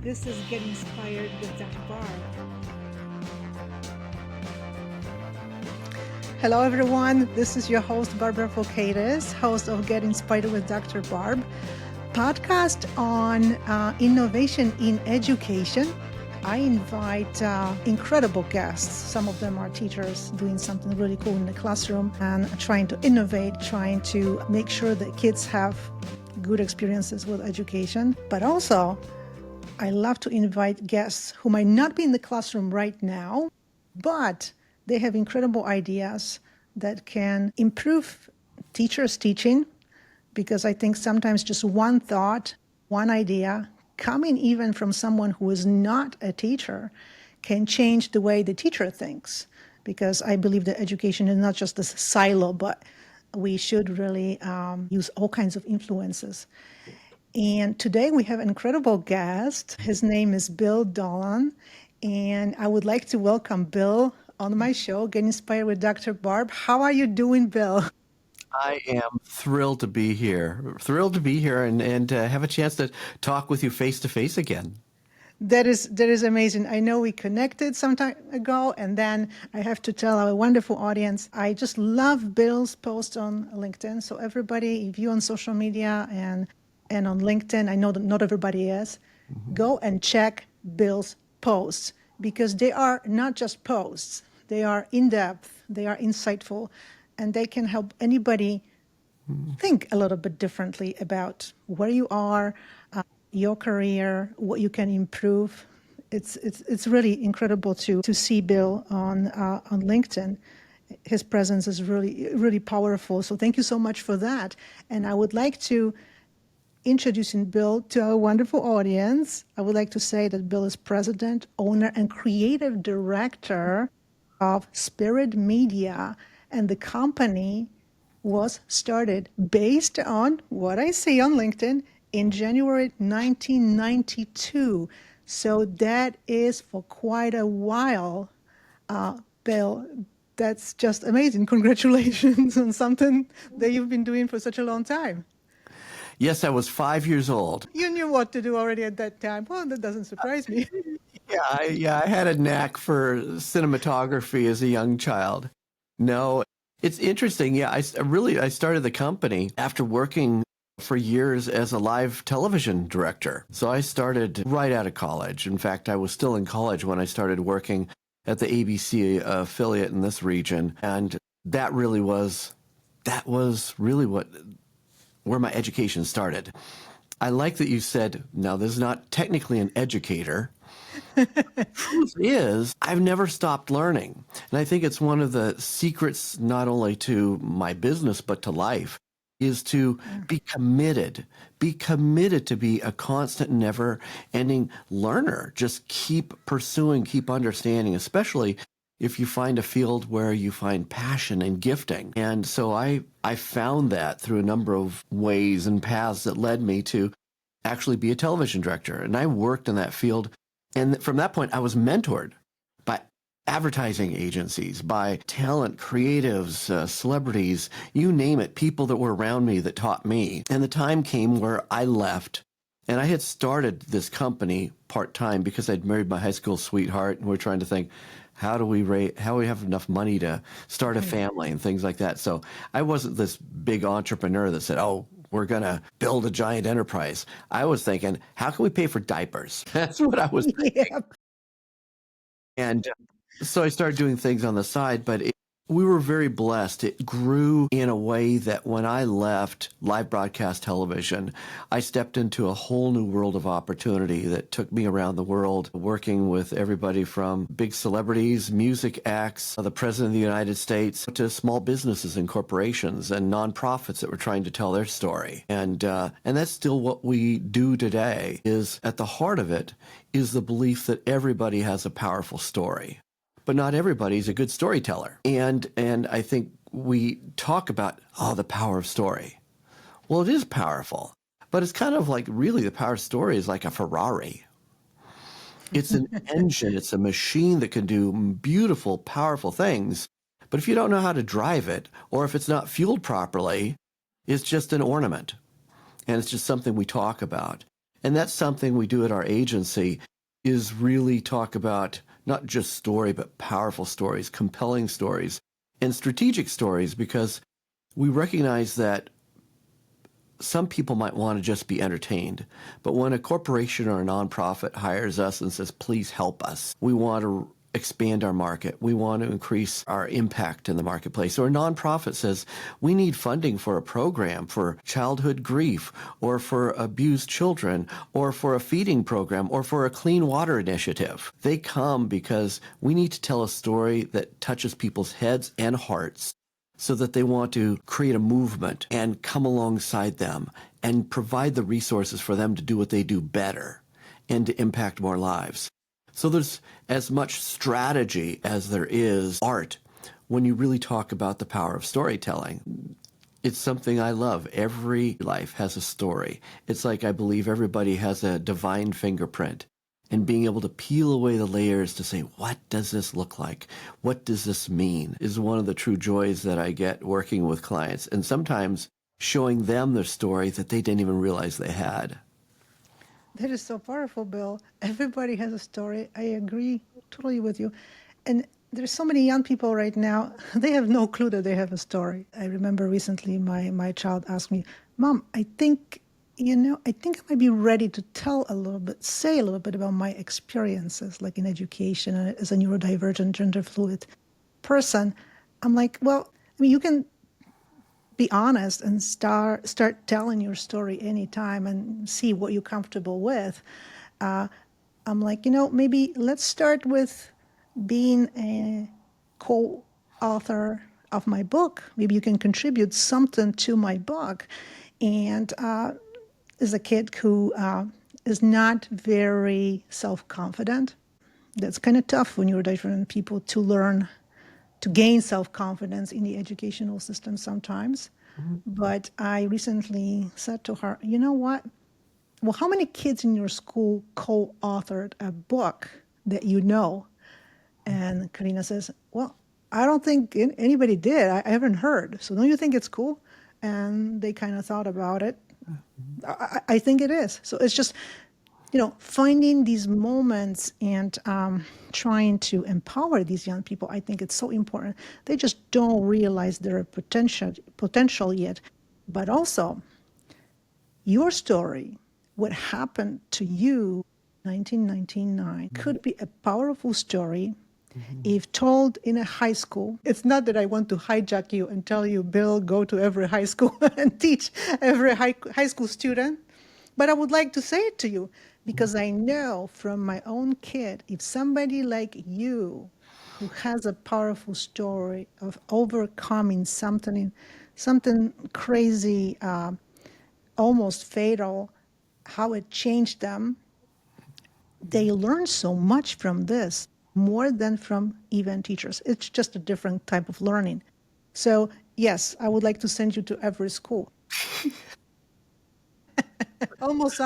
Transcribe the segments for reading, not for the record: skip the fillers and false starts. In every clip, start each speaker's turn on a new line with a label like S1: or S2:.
S1: This is Get Inspired with Dr. Barb. Hello, everyone. This is your host, Barbara Focatis, host of Get Inspired with Dr. Barb, podcast on innovation in education. I invite incredible guests. Some of them are teachers doing something really cool in the classroom and trying to innovate, trying to make sure that kids have good experiences with education. But also, I love to invite guests who might not be in the classroom right now, but they have incredible ideas that can improve teachers' teaching, because I think sometimes just one thought, one idea, coming even from someone who is not a teacher, can change the way the teacher thinks. Because I believe that education is not just a silo, but we should really use all kinds of influences. And today we have an incredible guest. His name is Bill Dolan. And I would like to welcome Bill on my show, Get Inspired with Dr. Barb. How are you doing, Bill?
S2: I am thrilled to be here. Thrilled to be here and have a chance to talk with you face to face again.
S1: That is amazing. I know we connected some time ago, and then I have to tell our wonderful audience, I just love Bill's post on LinkedIn. So everybody, if you're on social media and on LinkedIn, I know that not everybody is, go and check Bill's posts, because they are not just posts. They are in-depth, they are insightful, and they can help anybody think a little bit differently about where you are, your career, what you can improve. It's really incredible to see Bill on LinkedIn. His presence is really powerful. So thank you so much for that. And I would like to introducing Bill to our wonderful audience. I would like to say that Bill is president, owner, and creative director of Spirit Media, and the company was started based on what I see on LinkedIn in January 1992. So that is for quite a while. Bill, that's just amazing. Congratulations on something that you've been doing for such a long time.
S2: Yes, I was 5 years old.
S1: You knew what to do already at that time. Well, that doesn't surprise me.
S2: I had a knack for cinematography as a young child. No, it's interesting. Yeah, I started the company after working for years as a live television director. So I started right out of college. In fact, I was still in college when I started working at the ABC affiliate in this region. And that was really where my education started. I like that you said, now this is not technically an educator. Truth is, I've never stopped learning. And I think it's one of the secrets, not only to my business, but to life, is to be committed to be a constant, never-ending learner. Just keep pursuing, keep understanding, especially if you find a field where you find passion and gifting. And so I found that through a number of ways and paths that led me to actually be a television director. And I worked in that field. And from that point, I was mentored by advertising agencies, by talent, creatives, celebrities, you name it, people that were around me that taught me. And the time came where I left. And I had started this company part-time because I'd married my high school sweetheart, and we're trying to think, how do we have enough money to start a family and things like that. So I wasn't this big entrepreneur that said, oh, we're going to build a giant enterprise. I was thinking, how can we pay for diapers? That's what I was thinking.
S1: Yeah.
S2: And so I started doing things on the side, but we were very blessed. It grew in a way that when I left live broadcast television, I stepped into a whole new world of opportunity that took me around the world, working with everybody from big celebrities, music acts, the President of the United States, to small businesses and corporations and nonprofits that were trying to tell their story. And that's still what we do today. Is at the heart of it is the belief that everybody has a powerful story. But not everybody's a good storyteller. And I think we talk about, the power of story. Well, it is powerful, but it's kind of like really the power of story is like a Ferrari. It's an engine, it's a machine that can do beautiful, powerful things. But if you don't know how to drive it, or if it's not fueled properly, it's just an ornament. And it's just something we talk about. And that's something we do at our agency, is really talk about not just story, but powerful stories, compelling stories, and strategic stories, because we recognize that some people might want to just be entertained. But when a corporation or a nonprofit hires us and says, please help us, we want to expand our market. We want to increase our impact in the marketplace. Or a nonprofit says, we need funding for a program for childhood grief, or for abused children, or for a feeding program, or for a clean water initiative. They come because we need to tell a story that touches people's heads and hearts, so that they want to create a movement and come alongside them and provide the resources for them to do what they do better and to impact more lives. So there's as much strategy as there is art when you really talk about the power of storytelling. It's something I love. Every life has a story. It's like I believe everybody has a divine fingerprint. And being able to peel away the layers to say, what does this look like? What does this mean? Is one of the true joys that I get working with clients. And sometimes showing them their story that they didn't even realize they had.
S1: That is so powerful, Bill. Everybody has a story. I agree totally with you. And there's so many young people right now, they have no clue that they have a story. I remember recently my child asked me, Mom, I think I might be ready to say a little bit about my experiences, like in education and as a neurodivergent, gender fluid person. I'm like, well, I mean, you can be honest and start telling your story anytime and see what you're comfortable with. I'm like, maybe let's start with being a co-author of my book. Maybe you can contribute something to my book. And as a kid who is not very self-confident, that's kind of tough when you're different people to learn to gain self-confidence in the educational system sometimes. But I recently said to her, you know what? Well, how many kids in your school co-authored a book that you know? And Karina says, well, I don't think anybody did. I haven't heard. So don't you think it's cool? And they kind of thought about it. I think it is. So it's just, finding these moments and trying to empower these young people. I think it's so important. They just don't realize their potential yet. But also, your story, what happened to you in 1999, could be a powerful story if told in a high school. It's not that I want to hijack you and tell you, Bill, go to every high school and teach every high school student. But I would like to say it to you because I know from my own kid, if somebody like you who has a powerful story of overcoming something crazy, almost fatal, how it changed them, they learn so much from this, more than from even teachers. It's just a different type of learning. So yes, I would like to send you to every school. Almost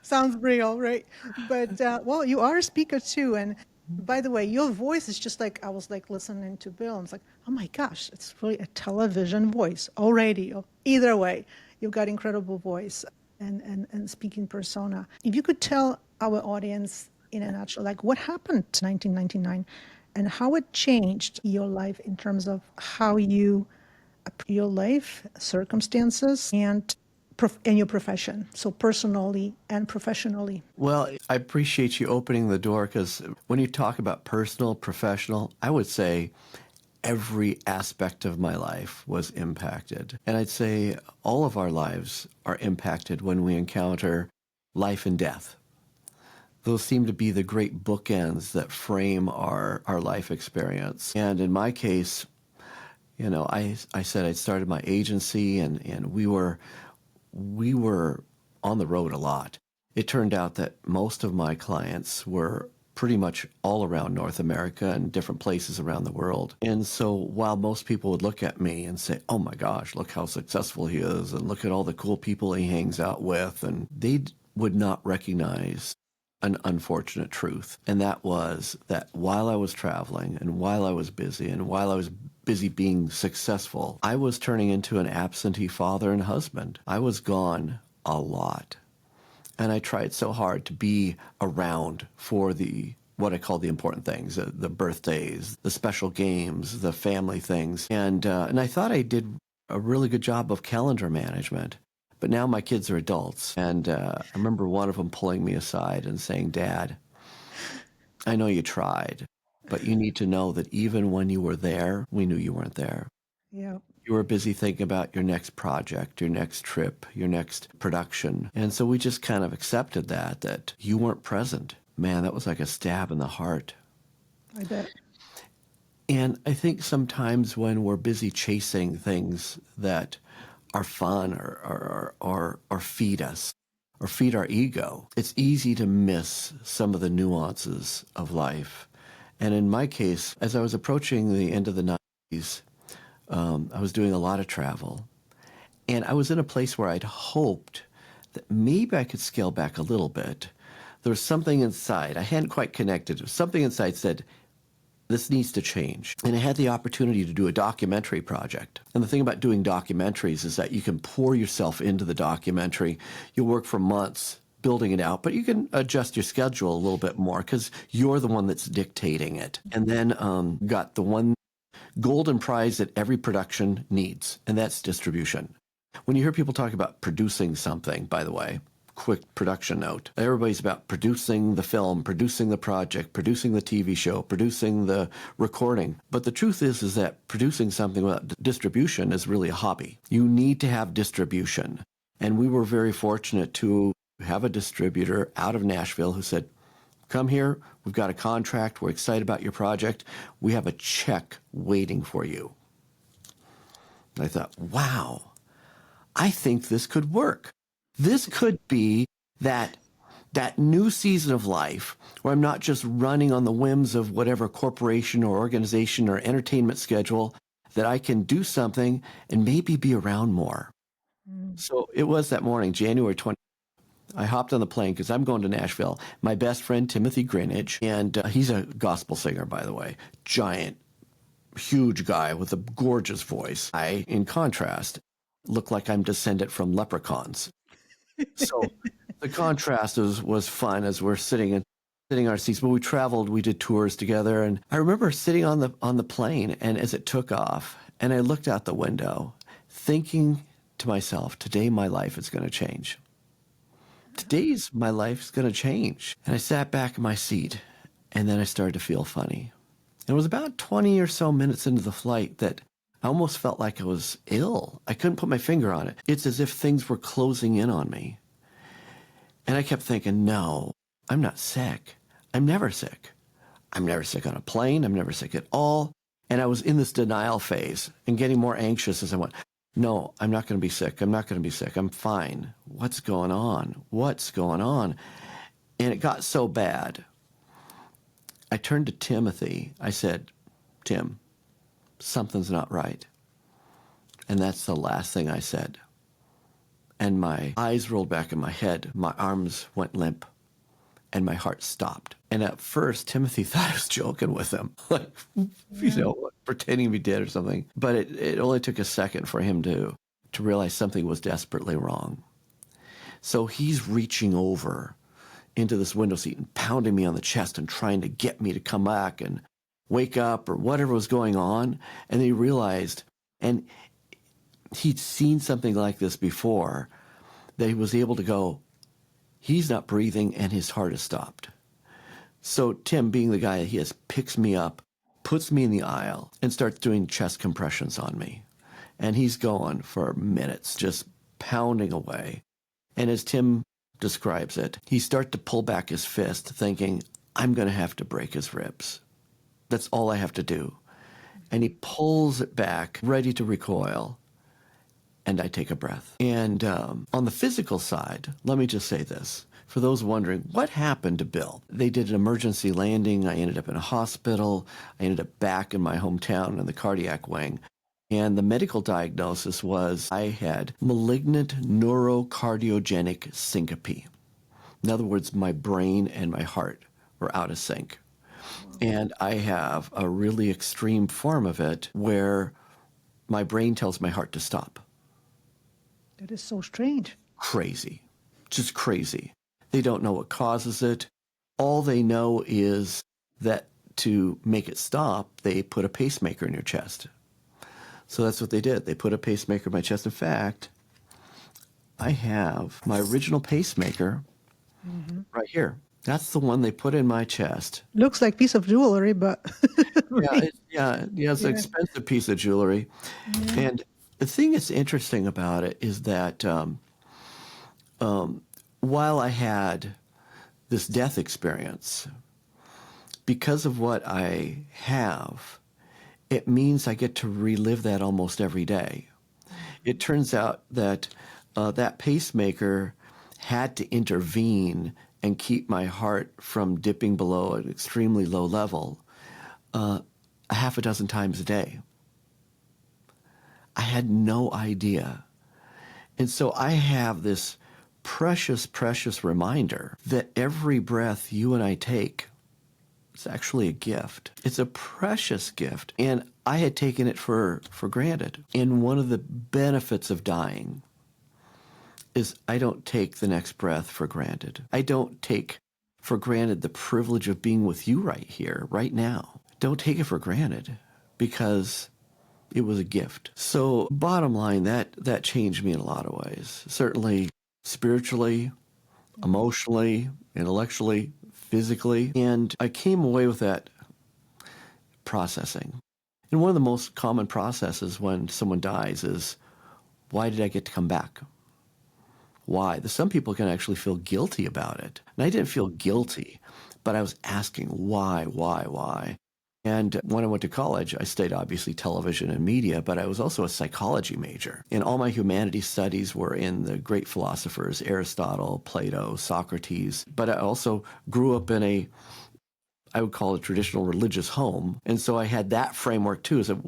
S1: sounds real, right? But well, you are a speaker too, and by the way, your voice is just like I was like listening to Bill, and it's like, oh my gosh, it's really a television voice or radio. Either way, you've got incredible voice and speaking persona. If you could tell our audience in a nutshell, like what happened to 1999 and how it changed your life in terms of how you your life circumstances and your profession, so personally and professionally.
S2: Well, I appreciate you opening the door, because when you talk about personal, professional, I would say every aspect of my life was impacted. And I'd say all of our lives are impacted when we encounter life and death. Those seem to be the great bookends that frame our life experience. And in my case, I said I started my agency, and we were on the road a lot. It turned out that most of my clients were pretty much all around North America and different places around the world. And so while most people would look at me and say, oh my gosh, look how successful he is, and look at all the cool people he hangs out with, and they would not recognize an unfortunate truth. And that was that while I was traveling and while I was busy and while I was busy being successful, I was turning into an absentee father and husband. I was gone a lot. And I tried so hard to be around for what I call the important things, the birthdays, the special games, the family things. And I thought I did a really good job of calendar management. But now my kids are adults. And I remember one of them pulling me aside and saying, Dad, I know you tried, but you need to know that even when you were there, we knew you weren't there.
S1: Yeah.
S2: You were busy thinking about your next project, your next trip, your next production. And so we just kind of accepted that you weren't present. Man, that was like a stab in the heart.
S1: I bet.
S2: And I think sometimes when we're busy chasing things that are fun or feed us or feed our ego, it's easy to miss some of the nuances of life. And in my case, as I was approaching the end of the 90s, I was doing a lot of travel. And I was in a place where I'd hoped that maybe I could scale back a little bit. There was something inside. I hadn't quite connected. Something inside said, this needs to change. And I had the opportunity to do a documentary project. And the thing about doing documentaries is that you can pour yourself into the documentary. You'll work for months building it out, but you can adjust your schedule a little bit more because you're the one that's dictating it. And then got the one golden prize that every production needs, and that's distribution. When you hear people talk about producing something, by the way, quick production note, everybody's about producing the film, producing the project, producing the TV show, producing the recording. But the truth is that producing something without distribution is really a hobby. You need to have distribution. And we were very fortunate to have a distributor out of Nashville who said, come here, we've got a contract, we're excited about your project, we have a check waiting for you. And I thought, wow, I think this could work. This could be that new season of life where I'm not just running on the whims of whatever corporation or organization or entertainment schedule, that I can do something and maybe be around more. So it was that morning, January 20th. I hopped on the plane because I'm going to Nashville. My best friend, Timothy Greenidge, and he's a gospel singer, by the way, giant, huge guy with a gorgeous voice. I, in contrast, look like I'm descended from leprechauns. So the contrast was fun as we're sitting in our seats. But we traveled, we did tours together, and I remember sitting on the plane, and as it took off, and I looked out the window, thinking to myself, today my life is going to change. Today's my life's going to change. And I sat back in my seat, and then I started to feel funny. And it was about 20 or so minutes into the flight that I almost felt like I was ill. I couldn't put my finger on it. It's as if things were closing in on me. And I kept thinking, no, I'm not sick. I'm never sick. I'm never sick on a plane. I'm never sick at all. And I was in this denial phase and getting more anxious as I went, no, I'm not going to be sick. I'm not going to be sick. I'm fine. What's going on? What's going on? And it got so bad. I turned to Timothy. I said, Tim, something's not right. And that's the last thing I said. And my eyes rolled back in my head. My arms went limp. And my heart stopped. And at first, Timothy thought I was joking with him, like, pretending to be dead or something. But it only took a second for him to realize something was desperately wrong. So he's reaching over into this window seat and pounding me on the chest and trying to get me to come back and wake up or whatever was going on. And he realized, and he'd seen something like this before, that he was able to go, he's not breathing and his heart has stopped. So Tim, being the guy that he is, picks me up, puts me in the aisle, and starts doing chest compressions on me. And he's going for minutes, just pounding away. And as Tim describes it, he starts to pull back his fist, thinking, I'm going to have to break his ribs. That's all I have to do. And he pulls it back, ready to recoil. And I take a breath. And on the physical side, let me just say this. For those wondering, what happened to Bill? They did an emergency landing. I ended up in a hospital. I ended up back in my hometown in the cardiac wing. And the medical diagnosis was I had malignant neurocardiogenic syncope. In other words, my brain and my heart were out of sync. And I have a really extreme form of it where my brain tells my heart to stop.
S1: That is so strange.
S2: Crazy. Just crazy. They don't know what causes it. All they know is that to make it stop, they put a pacemaker in your chest. So that's what they did. They put a pacemaker in my chest. In fact, I have my original pacemaker right here. That's the one they put in my chest.
S1: Looks like piece of jewelry, but
S2: Yeah,
S1: right.
S2: it's an
S1: Yeah.
S2: expensive piece of jewelry.
S1: Yeah.
S2: And the thing that's interesting about it is that while I had this death experience, because of what I have, it means I get to relive that almost every day. It turns out that that pacemaker had to intervene and keep my heart from dipping below an extremely low level a half a dozen times a day. I had no idea. And so I have this precious, precious reminder that every breath you and I take is actually a gift. It's a precious gift. And I had taken it for granted. And one of the benefits of dying is I don't take the next breath for granted. I don't take for granted the privilege of being with you right here, right now. Don't take it for granted because it was a gift. So bottom line, that changed me in a lot of ways. Certainly spiritually, emotionally, intellectually, physically. And I came away with that processing. And one of the most common processes when someone dies is, why did I get to come back? Why? Some people can actually feel guilty about it. And I didn't feel guilty, but I was asking why? And when I went to college, I studied obviously television and media, but I was also a psychology major. And all my humanities studies were in the great philosophers, Aristotle, Plato, Socrates. But I also grew up in I would call it a traditional religious home. And so I had that framework too. So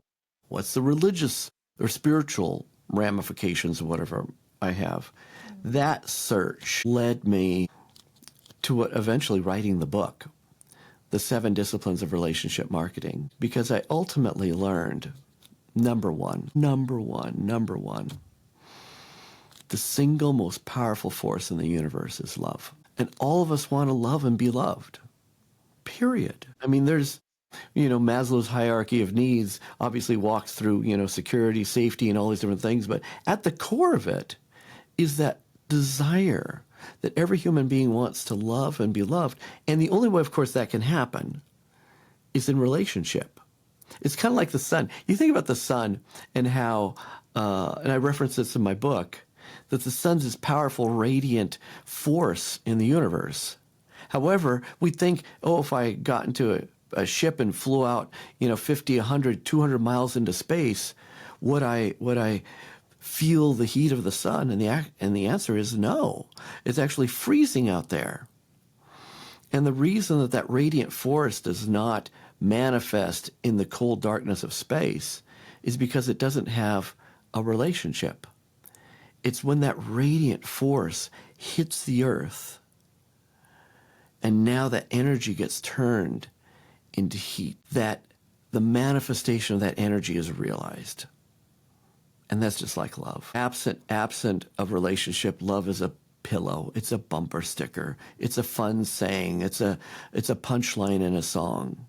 S2: what's the religious or spiritual ramifications of whatever I have? That search led me to what eventually writing the book, The 7 Disciplines of Relationship Marketing, because I ultimately learned, number one, the single most powerful force in the universe is love. And all of us want to love and be loved, period. I mean, there's, Maslow's hierarchy of needs obviously walks through, security, safety, and all these different things. But at the core of it is that desire that every human being wants to love and be loved. And the only way, of course, that can happen is in relationship. It's kind of like the sun. You think about the sun and how, and I reference this in my book, that the sun's this powerful, radiant force in the universe. However, we think, oh, if I got into a ship and flew out, 50, 100, 200 miles into space, would I feel the heat of the sun? And the answer is no. It's actually freezing out there. And the reason that radiant force does not manifest in the cold darkness of space is because it doesn't have a relationship. It's when that radiant force hits the earth, and now that energy gets turned into heat, that the manifestation of that energy is realized. And that's just like love. Absent of relationship, love is a pillow. It's a bumper sticker. It's a fun saying. It's a punchline in a song.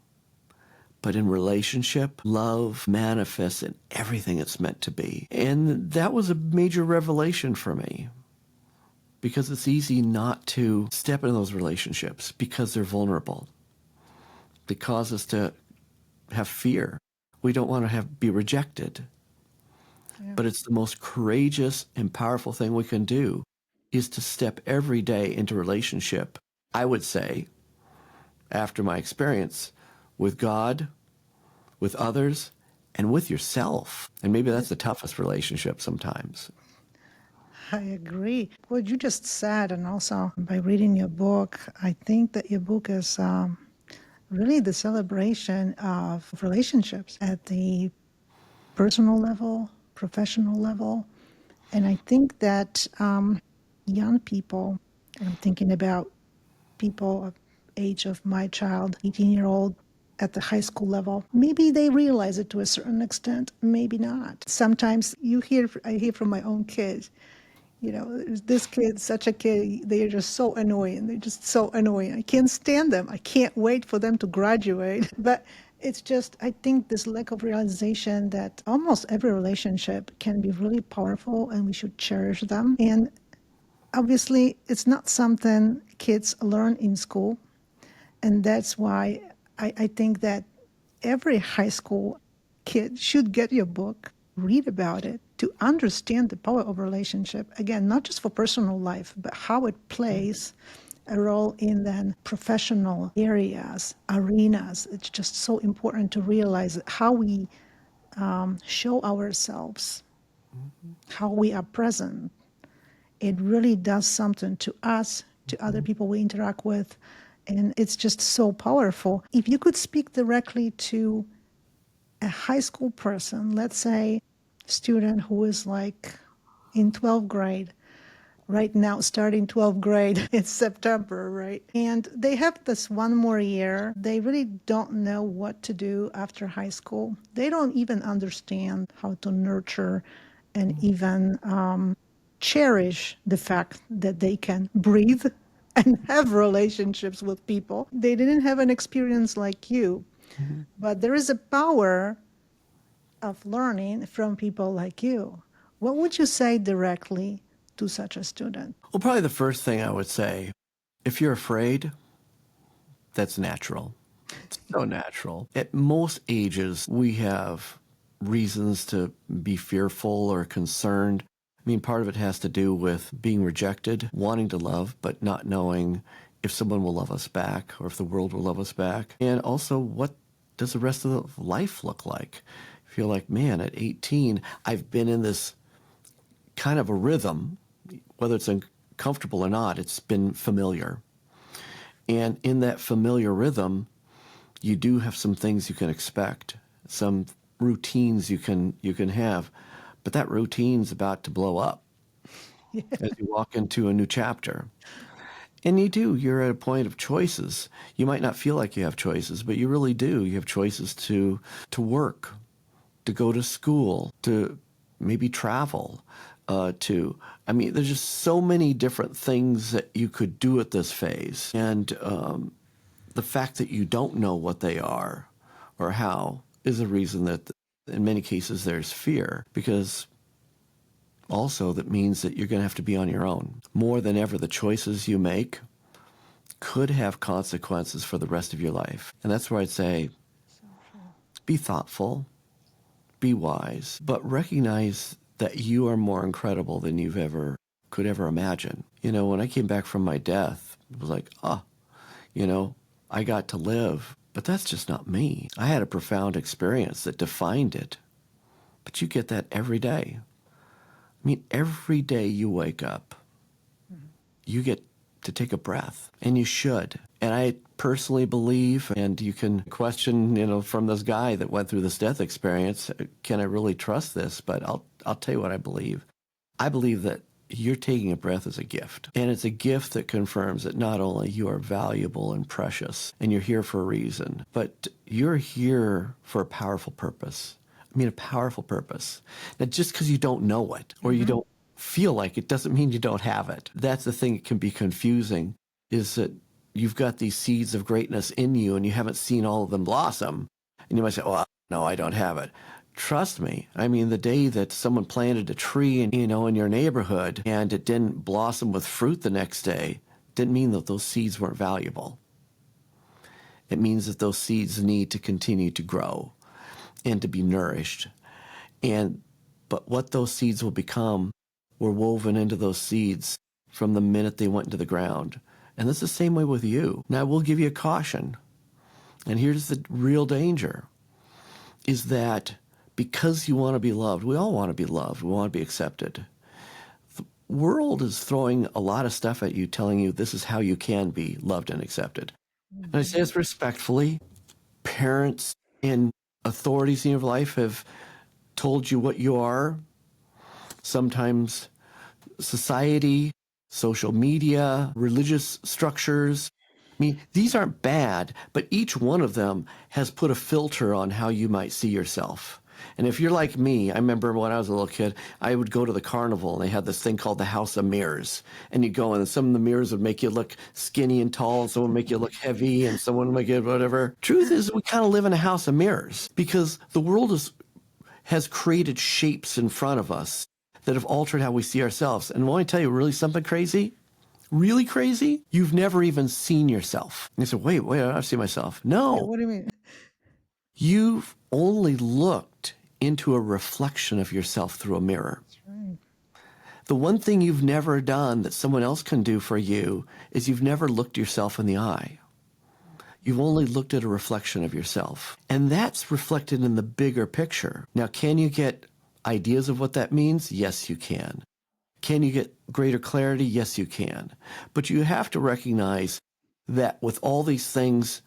S2: But in relationship, love manifests in everything it's meant to be. And that was a major revelation for me, because it's easy not to step into those relationships because they're vulnerable. They cause us to have fear. We don't want to be rejected.
S1: Yeah.
S2: But it's the most courageous and powerful thing we can do is to step every day into relationship, I would say, after my experience, with God, with others, and with yourself. And maybe that's the toughest relationship sometimes.
S1: I agree. What you just said, and also by reading your book, I think that your book is really the celebration of relationships at the personal level, professional level. And I think that young people, and I'm thinking about people of age of my child, 18-year-old at the high school level, maybe they realize it to a certain extent, maybe not. Sometimes I hear from my own kids, This kid, such a kid, they're just so annoying. They're just so annoying. I can't stand them. I can't wait for them to graduate. But it's just, I think this lack of realization that almost every relationship can be really powerful and we should cherish them. And obviously, it's not something kids learn in school. And that's why I think that every high school kid should get your book, read about it, to understand the power of relationship. Again, not just for personal life, but how it plays a role in then professional areas, arenas. It's just so important to realize how we show ourselves, how we are present. It really does something to us, to other people we interact with. And it's just so powerful. If you could speak directly to a high school person, let's say student who is like in 12th grade, right now starting 12th grade in September, right? And they have this one more year. They really don't know what to do after high school. They don't even understand how to nurture and even cherish the fact that they can breathe and have relationships with people. They didn't have an experience like you,
S2: Mhm.
S1: but there is a power of learning from people like you. What would you say directly to such a student?
S2: Well, probably the first thing I would say, if you're afraid, that's natural. It's so natural. At most ages, we have reasons to be fearful or concerned. I mean, part of it has to do with being rejected, wanting to love, but not knowing if someone will love us back or if the world will love us back. And also, what does the rest of the life look like? I feel like, man, at 18, I've been in this kind of a rhythm, whether it's uncomfortable or not, it's been familiar. And in that familiar rhythm, you do have some things you can expect, some routines you can have, but that routine's about to blow up as you walk into a new chapter. And you're at a point of choices. You might not feel like you have choices, but you really do. You have choices to work, to go to school, to maybe travel, I mean, there's just so many different things that you could do at this phase. And the fact that you don't know what they are or how is a reason that in many cases there's fear, because also that means that you're going to have to be on your own. More than ever, the choices you make could have consequences for the rest of your life. And that's where I'd say
S1: So true.
S2: be thoughtful, be wise, but recognize that you are more incredible than could ever imagine. When I came back from my death, it was like, you know, I got to live, but that's just not me. I had a profound experience that defined it, but you get that every day. I mean, every day you wake up, you get to take a breath, and you should. And I personally believe, and you can question, from this guy that went through this death experience, can I really trust this? But I'll tell you what I believe. I believe that you're taking a breath as a gift. And it's a gift that confirms that not only you are valuable and precious, and you're here for a reason, but you're here for a powerful purpose. I mean, a powerful purpose. Now, just because you don't know it or you don't feel like it doesn't mean you don't have it. That's the thing that can be confusing, is that you've got these seeds of greatness in you and you haven't seen all of them blossom. And you might say, oh, no, I don't have it. Trust me. I mean, the day that someone planted a tree in your neighborhood and it didn't blossom with fruit the next day, didn't mean that those seeds weren't valuable. It means that those seeds need to continue to grow and to be nourished. But what those seeds will become were woven into those seeds from the minute they went into the ground. And that's the same way with you. Now, we'll give you a caution. And here's the real danger, is that because you want to be loved, we all want to be loved, we want to be accepted. The world is throwing a lot of stuff at you, telling you this is how you can be loved and accepted. And I say this respectfully. Parents and authorities in your life have told you what you are. Sometimes society, social media, religious structures. I mean, these aren't bad, but each one of them has put a filter on how you might see yourself. And if you're like me, I remember when I was a little kid, I would go to the carnival and they had this thing called the House of Mirrors. And you go in and some of the mirrors would make you look skinny and tall, and some would make you look heavy, and someone would make you whatever. Truth is, we kind of live in a house of mirrors because the world has created shapes in front of us that have altered how we see ourselves. And I want to tell you really something crazy. Really crazy? You've never even seen yourself. And you say, wait, I don't see myself.
S1: Yeah,
S2: No,
S1: what do you mean?
S2: you've only looked into a reflection of yourself through a mirror.
S1: That's right.
S2: The one thing you've never done that someone else can do for you is you've never looked yourself in the eye. You've only looked at a reflection of yourself. And that's reflected in the bigger picture. Now, can you get ideas of what that means? Yes, you can. Can you get greater clarity? Yes, you can. But you have to recognize that with all these things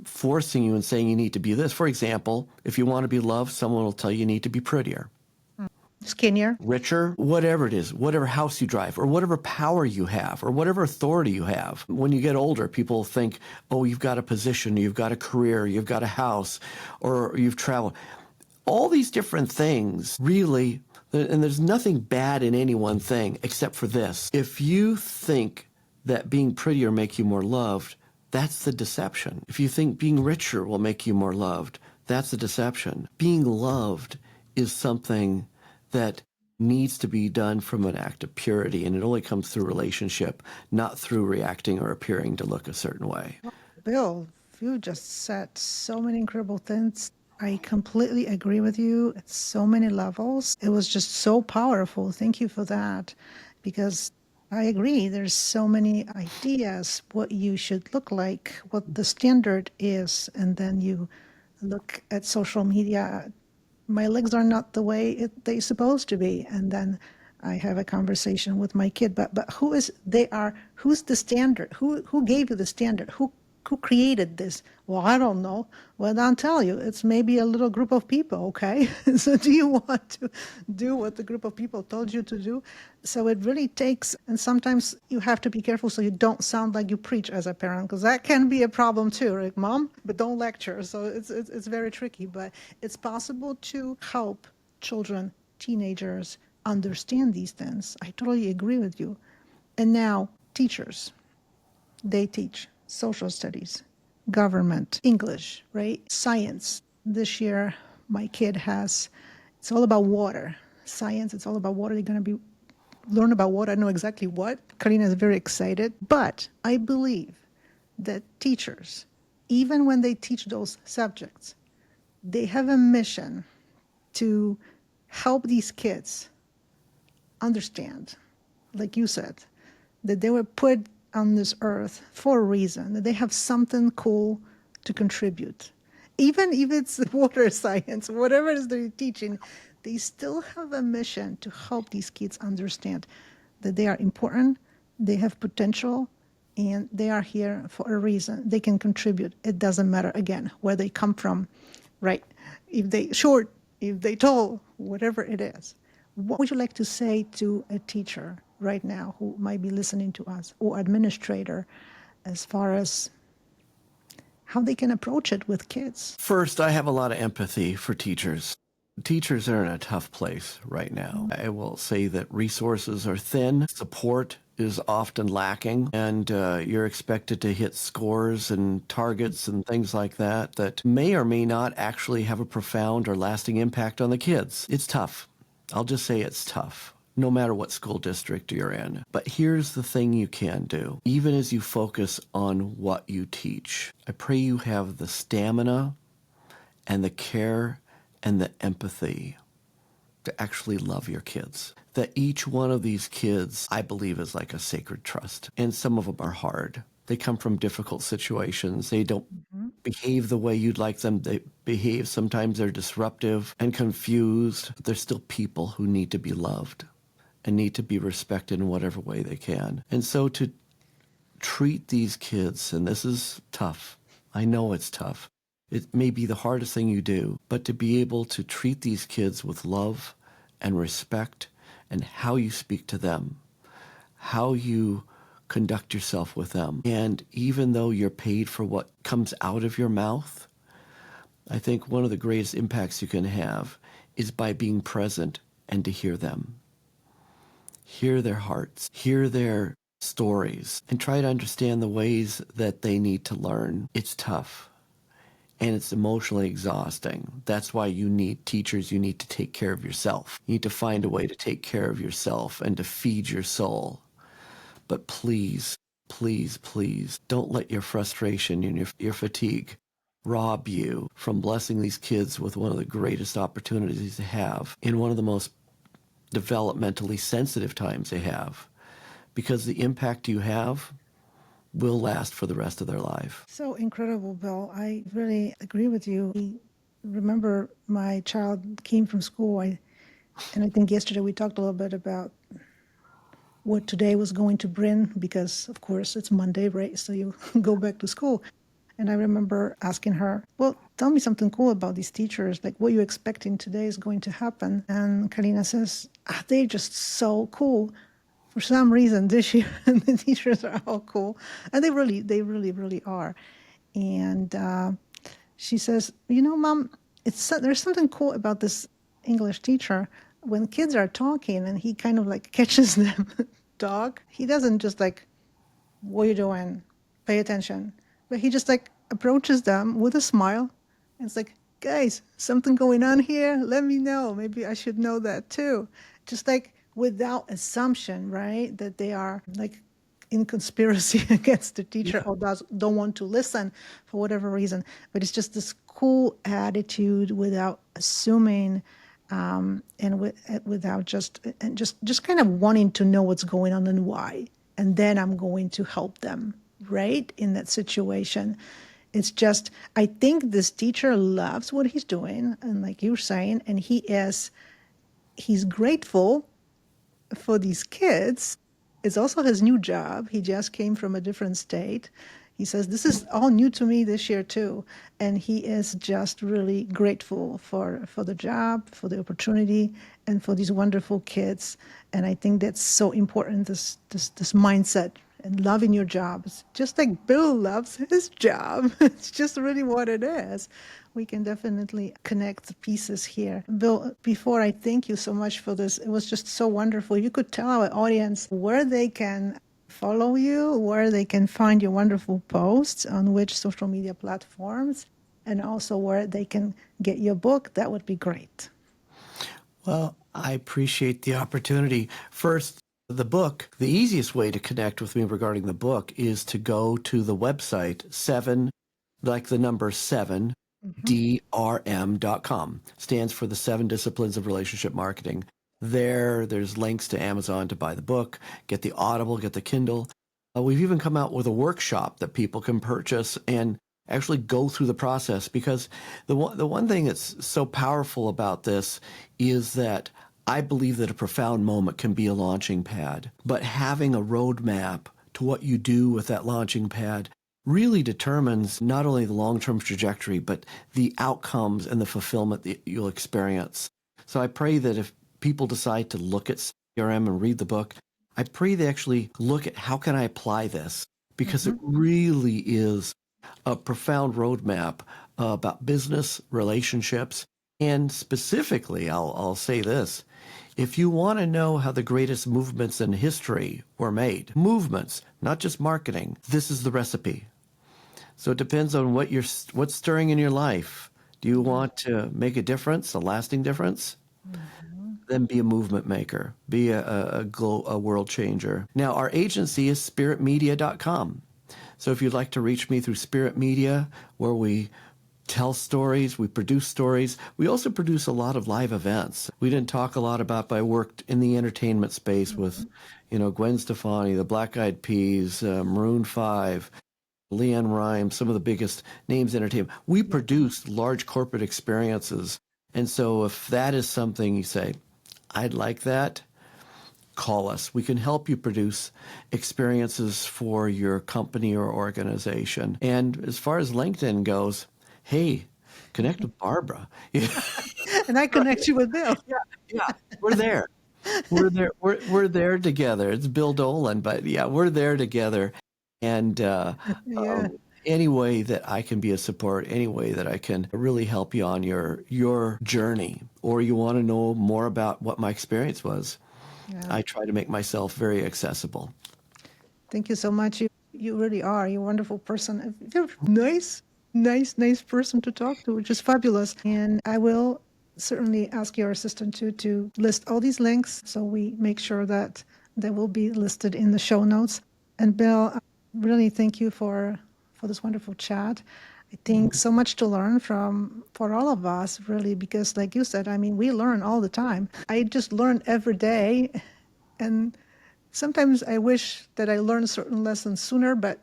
S2: forcing you and saying you need to be this, for example, if you want to be loved, someone will tell you you need to be prettier,
S1: Skinnier.
S2: richer, whatever it is, whatever house you drive, or whatever power you have, or whatever authority you have. When you get older, people think, oh, you've got a position, you've got a career, you've got a house, or you've traveled. All these different things really, and there's nothing bad in any one thing except for this. If you think that being prettier make you more loved, that's the deception. If you think being richer will make you more loved, that's the deception. Being loved is something that needs to be done from an act of purity, and it only comes through relationship, not through reacting or appearing to look a certain way.
S1: Bill, you just said so many incredible things. I completely agree with you at so many levels. It was just so powerful. Thank you for that. Because I agree, there's so many ideas what you should look like, what the standard is, and then you look at social media. My legs are not the way they supposed to be, and then I have a conversation with my kid. But who's the standard? Who gave you the standard? Who created this? Well, I don't know. Well, I'll tell you, it's maybe a little group of people, okay? So do you want to do what the group of people told you to do? So it really takes, and sometimes you have to be careful so you don't sound like you preach as a parent, because that can be a problem too, right, Mom? But don't lecture. So it's very tricky, but it's possible to help children, teenagers understand these things. I totally agree with you. And now, teachers. They teach social studies, government, English, right? Science. This year, my kid it's all about water. Science, it's all about water. They're going to learn about water. I know exactly what. Karina is very excited. But I believe that teachers, even when they teach those subjects, they have a mission to help these kids understand, like you said, that they were put on this earth for a reason, that they have something cool to contribute. Even if it's water science, whatever it is they're teaching, they still have a mission to help these kids understand that they are important, they have potential, and they are here for a reason. They can contribute. It doesn't matter, again, where they come from, right? If they short, if they tall, whatever it is. What would you like to say to a teacher right now who might be listening to us, or administrator, as far as how they can approach it with kids?
S2: First, I have a lot of empathy for teachers. Teachers are in a tough place right now. I will say that resources are thin, support is often lacking, and you're expected to hit scores and targets and things like that that may or may not actually have a profound or lasting impact on the kids. It's tough. I'll just say it's tough, no matter what school district you're in. But here's the thing you can do. Even as you focus on what you teach, I pray you have the stamina and the care and the empathy to actually love your kids. That each one of these kids, I believe, is like a sacred trust. And some of them are hard. They come from difficult situations. They don't behave the way you'd like them to behave. Sometimes they're disruptive and confused. But they're still people who need to be loved and need to be respected in whatever way they can. And so to treat these kids, and this is tough. I know it's tough. It may be the hardest thing you do, but to be able to treat these kids with love and respect, and how you speak to them, how you conduct yourself with them. And even though you're paid for what comes out of your mouth, I think one of the greatest impacts you can have is by being present and to hear them. Hear their hearts, hear their stories, and try to understand the ways that they need to learn. It's tough and it's emotionally exhausting. That's why you need teachers. You need to take care of yourself. You need to find a way to take care of yourself and to feed your soul. But please, please, please don't let your frustration and your fatigue rob you from blessing these kids with one of the greatest opportunities they have in one of the most developmentally sensitive times they have, because the impact you have will last for the rest of their life.
S1: So incredible, Bill. I really agree with you. I remember my child came from school, and I think yesterday we talked a little bit about what today was going to bring, because of course it's Monday, right? So you go back to school. And I remember asking her, well, tell me something cool about these teachers. Like, what are you expecting today is going to happen? And Karina says, they're just so cool. For some reason, this year, the teachers are all cool. And they really are. And she says, Mom, there's something cool about this English teacher. When kids are talking and he kind of like catches them talk, he doesn't just like, what are you doing? Pay attention. But he just like approaches them with a smile. And it's like, guys, something going on here? Let me know. Maybe I should know that too. Just like without assumption, right? That they are like in conspiracy against the teacher or don't want to listen for whatever reason. But it's just this cool attitude without assuming, without just kind of wanting to know what's going on and why. And then I'm going to help them, right? In that situation. It's just, I think this teacher loves what he's doing. And like you're saying, and he's grateful for these kids. It's also his new job. He just came from a different state. He says, this is all new to me this year too. And he is just really grateful for the job, for the opportunity, and for these wonderful kids. And I think that's so important, this mindset and loving your job. It's just like Bill loves his job. It's just really what it is. We can definitely connect the pieces here. Bill, before I thank you so much for this, it was just so wonderful. You could tell our audience where they can follow you, where they can find your wonderful posts, on which social media platforms, and also where they can get your book. That would be great.
S2: Well, I appreciate the opportunity. First, the book, the easiest way to connect with me regarding the book is to go to the website, 7, like the number 7, drm.com. Stands for the 7 Disciplines of Relationship Marketing. There's links to Amazon to buy the book, get the Audible, get the Kindle. We've even come out with a workshop that people can purchase and actually go through the process, because the one thing that's so powerful about this is that I believe that a profound moment can be a launching pad, but having a roadmap to what you do with that launching pad really determines not only the long-term trajectory, but the outcomes and the fulfillment that you'll experience. So I pray that if people decide to look at CRM and read the book, I pray they actually look at how can I apply this, because it really is a profound roadmap about business, relationships, and specifically, I'll say this, if you want to know how the greatest movements in history were made, movements, not just marketing, this is the recipe. So it depends on what's stirring in your life. Do you want to make a difference, a lasting difference? Then be a movement maker, be a world changer. Now, our agency is spiritmedia.com. So if you'd like to reach me through Spirit Media, where we tell stories, we produce stories. We also produce a lot of live events. We didn't talk a lot about, but I worked in the entertainment space with, Gwen Stefani, the Black Eyed Peas, Maroon 5, Leanne Rimes, some of the biggest names in entertainment. We produce large corporate experiences. And so if that is something you say, I'd like that, call us. We can help you produce experiences for your company or organization. And as far as LinkedIn goes, hey, connect with Barbara.
S1: And I connect you with Bill.
S2: Yeah, we're there. We're there. We're there together. It's Bill Dolan, but yeah, we're there together. And
S1: Yeah.
S2: any way that I can be a support, any way that I can really help you on your journey, or you want to know more about what my experience was,
S1: Yeah.
S2: I try to make myself very accessible.
S1: Thank you so much. You really are. You're a wonderful person. You're nice person to talk to, which is fabulous. And I will certainly ask your assistant to list all these links so we make sure that they will be listed in the show notes. And Bill, really thank you for this wonderful chat. I think so much to learn from for all of us, really, because like you said, I mean, we learn all the time. I just learn every day, and sometimes I wish that I learned certain lessons sooner, but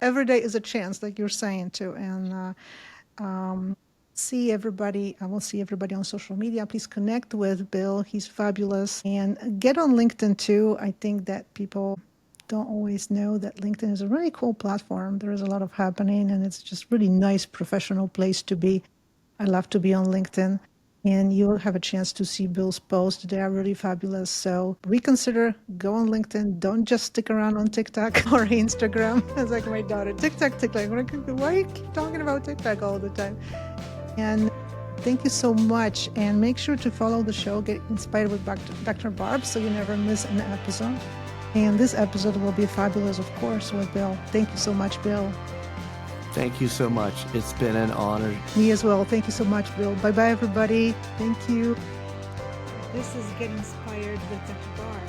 S1: every day is a chance, like you're saying too. And see everybody. I will see everybody on social media. Please connect with Bill. He's fabulous. And get on LinkedIn too. I think that people don't always know that LinkedIn is a really cool platform. There is a lot of happening, and it's just really nice professional place to be. I love to be on LinkedIn. And you'll have a chance to see Bill's posts. They are really fabulous. So reconsider, go on LinkedIn. Don't just stick around on TikTok or Instagram. It's like my daughter, TikTok. Why you keep talking about TikTok all the time? And thank you so much. And make sure to follow the show, Get Inspired with Dr. Barb, so you never miss an episode. And this episode will be fabulous, of course, with Bill. Thank you so much, Bill.
S2: Thank you so much. It's been an honor.
S1: Me as well. Thank you so much, Bill. Bye-bye, everybody. Thank you. This is Get Inspired with Dr. Barb.